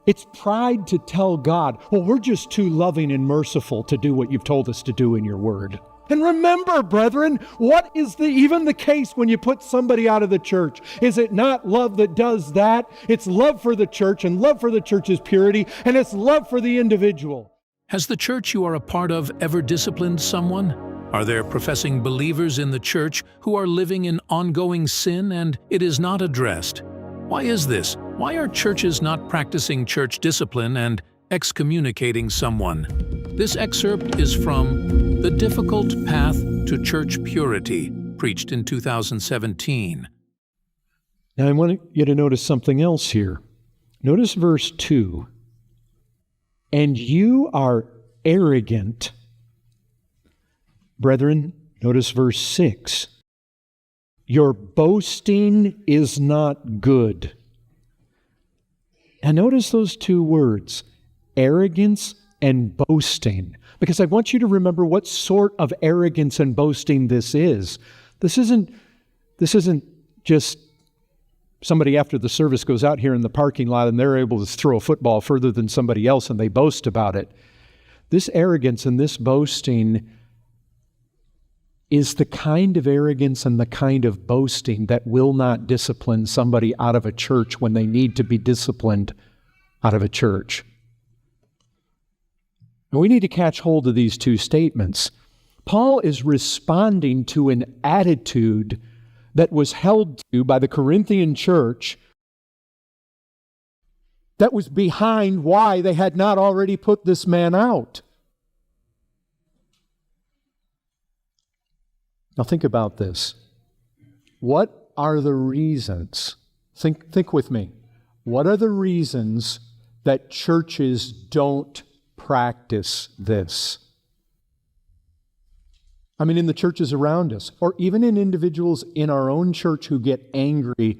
It's pride to tell God, well, we're just too loving and merciful to do what you've told us to do in your word. And remember, brethren, what is even the case when you put somebody out of the church? Is it not love that does that? It's love for the church, and love for the church's purity, and it's love for the individual. Has the church you are a part of ever disciplined someone? Are there professing believers in the church who are living in ongoing sin and it is not addressed? Why is this? Why are churches not practicing church discipline and excommunicating someone? This excerpt is from The Difficult Path to Church Purity, preached in 2017. Now I want you to notice something else here. Notice verse 2. And you are arrogant. Brethren, notice verse 6. Your boasting is not good. And notice those two words, arrogance and boasting, because I want you to remember what sort of arrogance and boasting this is. This isn't just somebody after the service goes out here in the parking lot and they're able to throw a football further than somebody else and they boast about it. This arrogance and this boasting is the kind of arrogance and the kind of boasting that will not discipline somebody out of a church when they need to be disciplined out of a church. And we need to catch hold of these two statements. Paul is responding to an attitude that was held to by the Corinthian church that was behind why they had not already put this man out. Now think about this. What are the reasons? Think with me. What are the reasons that churches don't practice this? I mean, in the churches around us, or even in individuals in our own church who get angry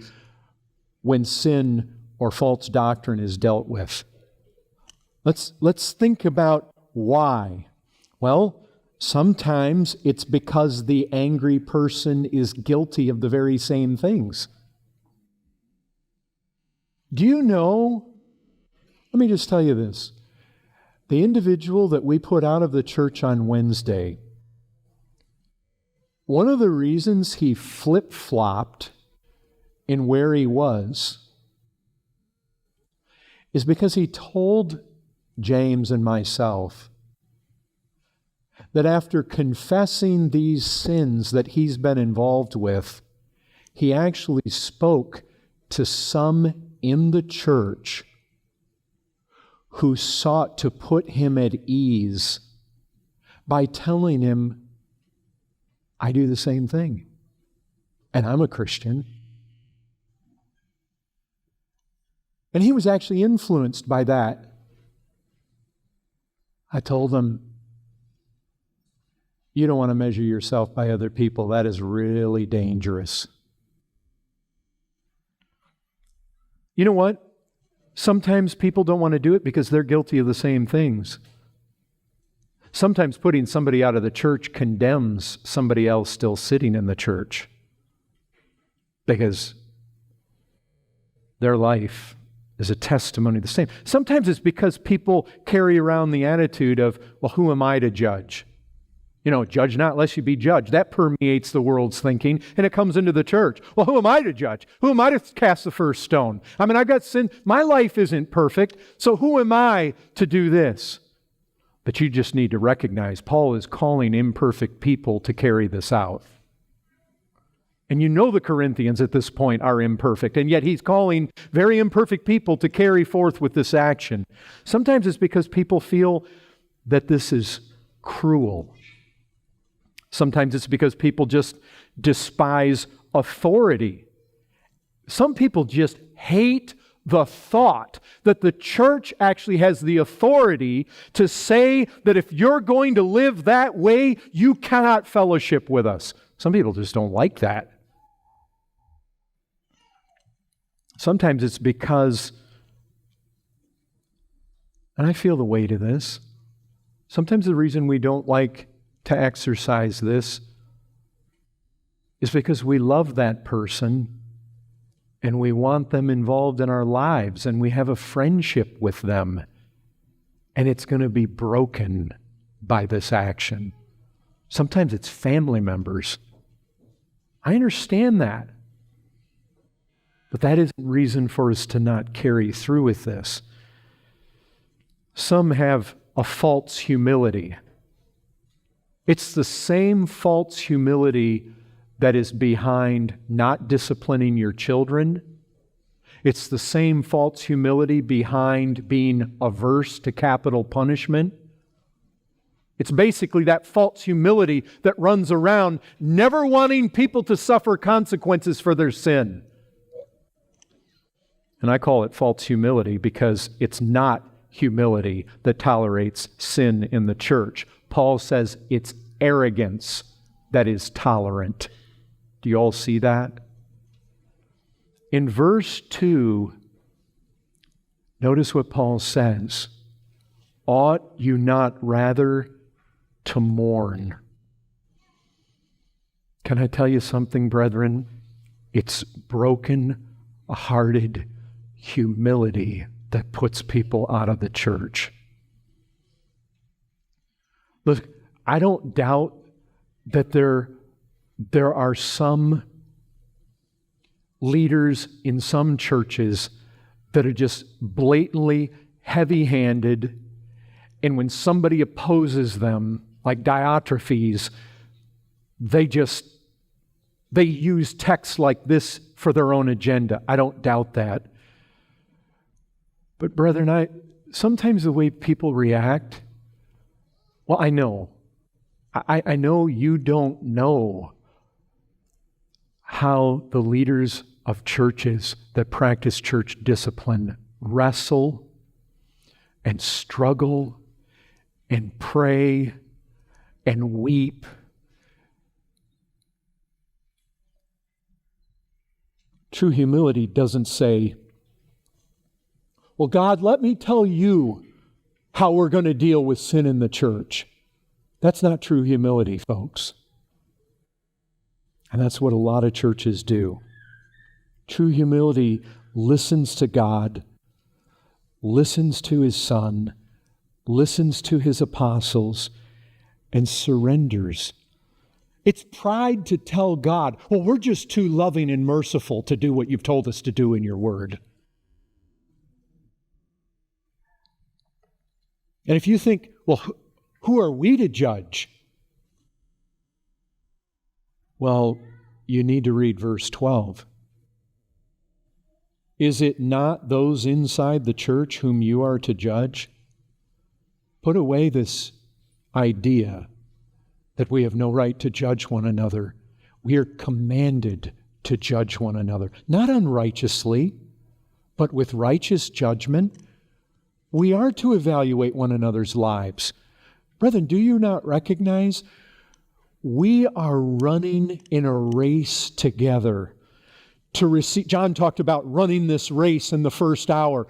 when sin or false doctrine is dealt with. Let's think about why. Well, sometimes it's because the angry person is guilty of the very same things. Do you know? Let me just tell you this. The individual that we put out of the church on Wednesday, one of the reasons he flip-flopped in where he was is because he told James and myself that after confessing these sins that he's been involved with, he actually spoke to some in the church who sought to put him at ease by telling him, I do the same thing, and I'm a Christian. And he was actually influenced by that. I told him, you don't want to measure yourself by other people. That is really dangerous. You know what? Sometimes people don't want to do it because they're guilty of the same things. Sometimes putting somebody out of the church condemns somebody else still sitting in the church because their life is a testimony of the same. Sometimes it's because people carry around the attitude of, well, who am I to judge? You know, judge not lest you be judged. That permeates the world's thinking, and it comes into the church. Well, who am I to judge? Who am I to cast the first stone? I mean, I've got sin. My life isn't perfect, so who am I to do this? But you just need to recognize Paul is calling imperfect people to carry this out. And you know the Corinthians at this point are imperfect, and yet he's calling very imperfect people to carry forth with this action. Sometimes it's because people feel that this is cruel. Sometimes it's because people just despise authority. Some people just hate the thought that the church actually has the authority to say that if you're going to live that way, you cannot fellowship with us. Some people just don't like that. Sometimes it's because, and I feel the weight of this, sometimes the reason we don't like to exercise this is because we love that person and we want them involved in our lives, and we have a friendship with them, and it's going to be broken by this action. Sometimes it's family members. I understand that. But that isn't reason for us to not carry through with this. Some have a false humility. It's the same false humility that is behind not disciplining your children. It's the same false humility behind being averse to capital punishment. It's basically that false humility that runs around never wanting people to suffer consequences for their sin. And I call it false humility because it's not humility that tolerates sin in the church. Paul says it's arrogance that is tolerant. Do you all see that? In verse 2, notice what Paul says. Ought you not rather to mourn? Can I tell you something, brethren? It's broken-hearted humility that puts people out of the church. Look, I don't doubt that there are some leaders in some churches that are just blatantly heavy-handed, and when somebody opposes them, like Diotrephes, they use texts like this for their own agenda. I don't doubt that. But brethren, sometimes the way people react, well, I know you don't know how the leaders of churches that practice church discipline wrestle and struggle and pray and weep. True humility doesn't say, well, God, let me tell you how we're going to deal with sin in the church. That's not true humility, folks. And that's what a lot of churches do. True humility listens to God, listens to His Son, listens to His apostles, and surrenders. It's pride to tell God, well, we're just too loving and merciful to do what you've told us to do in your word. And if you think, well, who are we to judge? Well, you need to read verse 12. Is it not those inside the church whom you are to judge? Put away this idea that we have no right to judge one another. We are commanded to judge one another, not unrighteously, but with righteous judgment. We are to evaluate one another's lives. Brethren, do you not recognize we are running in a race together to receive? John talked about running this race in the first hour.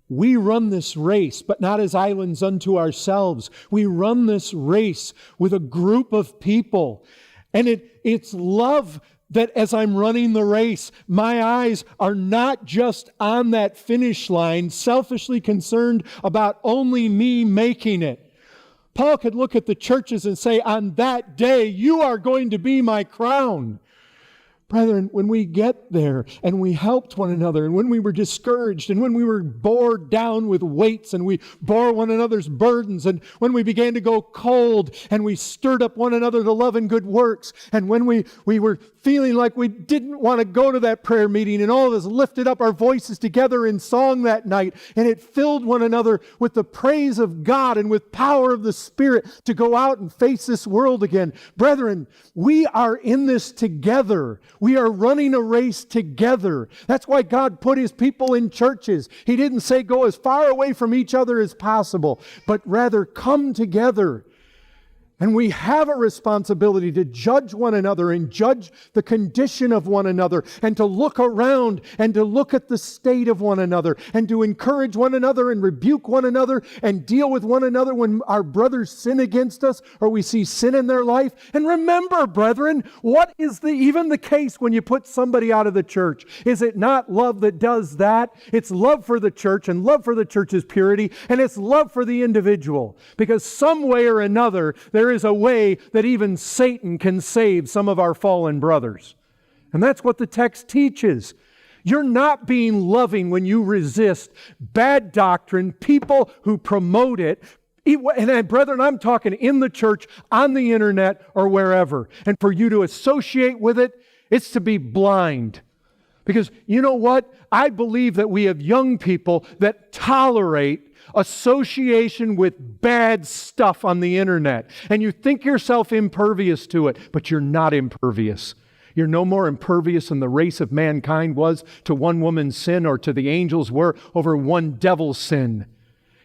We run this race, but not as islands unto ourselves. We run this race with a group of people. And it's love that as I'm running the race, my eyes are not just on that finish line, selfishly concerned about only me making it. Paul could look at the churches and say, on that day, you are going to be my crown. Brethren, when we get there and we helped one another, and when we were discouraged, and when we were bored down with weights, and we bore one another's burdens, and when we began to go cold, and we stirred up one another to love and good works, and when we were feeling like we didn't want to go to that prayer meeting, and all of us lifted up our voices together in song that night, and it filled one another with the praise of God and with power of the Spirit to go out and face this world again. Brethren, we are in this together. We are running a race together. That's why God put His people in churches. He didn't say go as far away from each other as possible, but rather come together. And we have a responsibility to judge one another and judge the condition of one another and to look around and to look at the state of one another and to encourage one another and rebuke one another and deal with one another when our brothers sin against us or we see sin in their life. And remember, brethren, what is even the case when you put somebody out of the church? Is it not love that does that? It's love for the church, and love for the church's purity, and it's love for the individual. Because some way or another, there is a way that even Satan can save some of our fallen brothers. And that's what the text teaches. You're not being loving when you resist bad doctrine, people who promote it. And brethren, I'm talking in the church, on the internet, or wherever. And for you to associate with it, it's to be blind. Because you know what? I believe that we have young people that tolerate association with bad stuff on the internet. And you think yourself impervious to it, but you're not impervious. You're no more impervious than the race of mankind was to one woman's sin or to the angels were over one devil's sin.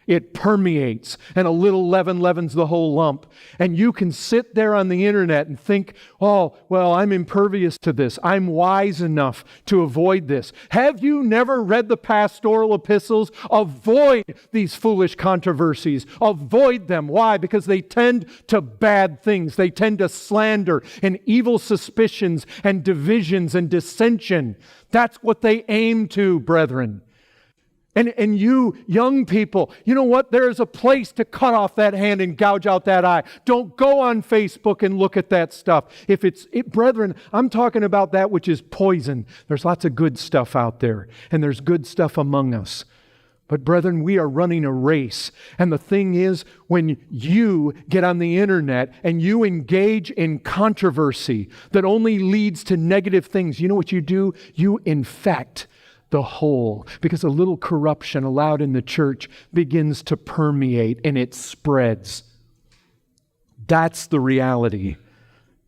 It permeates, and a little leaven leavens the whole lump. And you can sit there on the internet and think, oh, well, I'm impervious to this. I'm wise enough to avoid this. Have you never read the pastoral epistles? Avoid these foolish controversies. Avoid them. Why? Because they tend to bad things. They tend to slander and evil suspicions and divisions and dissension. That's what they aim to, brethren. And you young people, you know what? There's a place to cut off that hand and gouge out that eye. Don't go on Facebook and look at that stuff. Brethren, I'm talking about that which is poison. There's lots of good stuff out there, and there's good stuff among us. But brethren, we are running a race. And the thing is, when you get on the internet and you engage in controversy that only leads to negative things, you know what you do? You infect the whole, because a little corruption allowed in the church begins to permeate and it spreads. That's the reality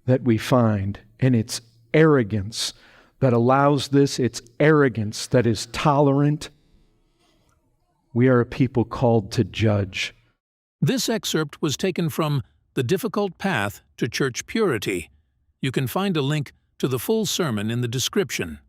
that we find, and it's arrogance that allows this. It's arrogance that is tolerant. We are a people called to judge. This excerpt was taken from The Difficult Path to Church Purity. You can find a link to the full sermon in the description.